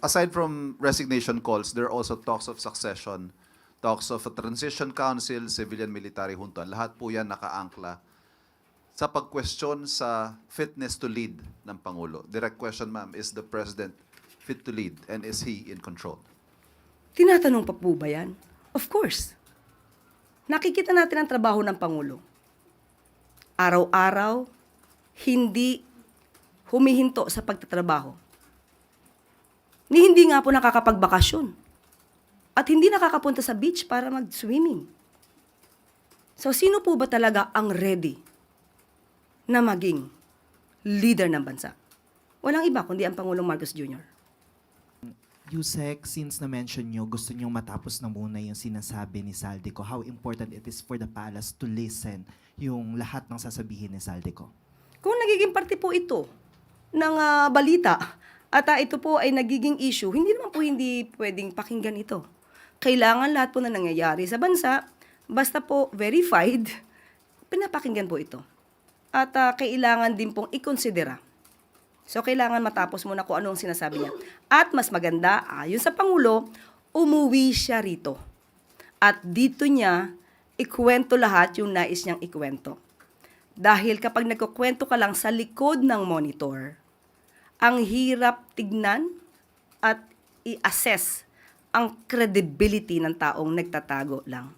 aside from resignation calls, there are also talks of succession, talks of a transition council, civilian military junta. Lahat po yan nakaangkla sa pag-question sa fitness to lead ng Pangulo. Direct question, ma'am, is the President fit to lead and is he in control? Tinatanong pa po ba yan? Of course. Nakikita natin ang trabaho ng Pangulo. Araw-araw, hindi humihinto sa pagtatrabaho. Ni hindi nga po nakakapagbakasyon. At hindi nakakapunta sa beach para mag-swimming. So, sino po ba talaga ang ready na maging leader ng bansa? Walang iba kundi ang Pangulong Marcos Jr. Yusek, since na-mention nyo, gusto nyo matapos na muna yung sinasabi ni Saldico, how important it is for the palace to listen yung lahat ng sasabihin ni Saldico? Kung nagiging parte po ito ng balita at ito po ay nagiging issue, hindi naman po hindi pwedeng pakinggan ito. Kailangan lahat po na nangyayari sa bansa, basta po verified, pinapakinggan po ito. At kailangan din pong ikonsidera. So, kailangan matapos muna kung ano ang sinasabi niya. At mas maganda, ayon sa Pangulo, umuwi siya rito. At dito niya, ikwento lahat yung nais niyang ikwento. Dahil kapag nagkukwento ka lang sa likod ng monitor, ang hirap tignan at i-assess ang credibility ng taong nagtatago lang.